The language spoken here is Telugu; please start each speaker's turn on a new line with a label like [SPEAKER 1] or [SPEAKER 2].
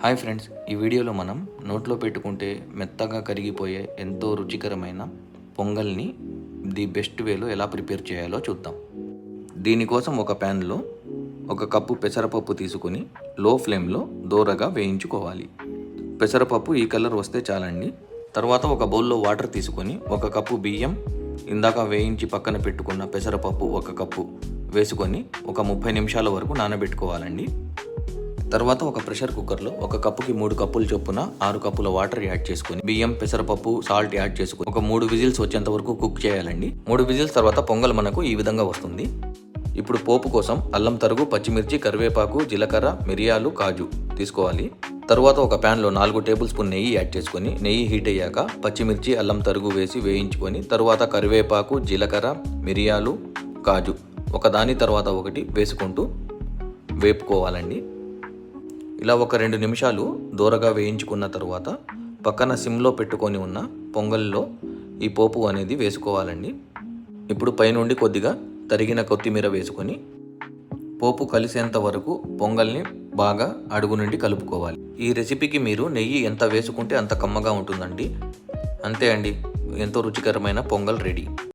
[SPEAKER 1] హాయ్ ఫ్రెండ్స్, ఈ వీడియోలో మనం నోట్లో పెట్టుకుంటే మెత్తగా కరిగిపోయే ఎంతో రుచికరమైన పొంగల్ని ది బెస్ట్ వేలో ఎలా ప్రిపేర్ చేయాలో చూద్దాం. దీనికోసం ఒక ప్యాన్లో 1 కప్పు పెసరపప్పు తీసుకుని లో ఫ్లేమ్లో దోరగా వేయించుకోవాలి. పెసరపప్పు ఈ కలర్ వస్తే చాలండి. తర్వాత ఒక బౌల్లో వాటర్ తీసుకొని 1 కప్పు బియ్యం, ఇందాక వేయించి పక్కన పెట్టుకున్న పెసరపప్పు 1 కప్పు వేసుకొని ఒక 30 నిమిషాల వరకు నానబెట్టుకోవాలండి. తర్వాత ఒక ప్రెషర్ కుక్కర్లో 1 కప్పుకి 3 కప్పుల చొప్పున 6 కప్పుల వాటర్ యాడ్ చేసుకుని బియ్యం, పెసరపప్పు, సాల్ట్ యాడ్ చేసుకుని ఒక 3 విజిల్స్ వచ్చేంత వరకు కుక్ చేయాలండి. 3 విజిల్స్ తర్వాత పొంగల్ మనకు ఈ విధంగా వస్తుంది. ఇప్పుడు పోపు కోసం అల్లం తరుగు, పచ్చిమిర్చి, కరివేపాకు, జీలకర్ర, మిరియాలు, కాజు తీసుకోవాలి. తర్వాత ఒక ప్యాన్లో 4 టేబుల్ స్పూన్ నెయ్యి యాడ్ చేసుకొని నెయ్యి హీట్ అయ్యాక పచ్చిమిర్చి, అల్లం తరుగు వేసి వేయించుకొని తర్వాత కరివేపాకు, జీలకర్ర, మిరియాలు, కాజు ఒకదాని తర్వాత ఒకటి వేసుకుంటూ వేపుకోవాలండి. ఇలా ఒక 2 నిమిషాలు దూరగా వేయించుకున్న తర్వాత పక్కన సిమ్లో పెట్టుకొని ఉన్న పొంగల్లో ఈ పోపు అనేది వేసుకోవాలండి. ఇప్పుడు పైనుండి కొద్దిగా తరిగిన కొత్తిమీర వేసుకొని పోపు కలిసేంత వరకు పొంగల్ని బాగా అడుగు నుండి కలుపుకోవాలి. ఈ రెసిపీకి మీరు నెయ్యి ఎంత వేసుకుంటే అంత కమ్మగా ఉంటుందండి. అంతే అండి, ఎంతో రుచికరమైన పొంగల్ రెడీ.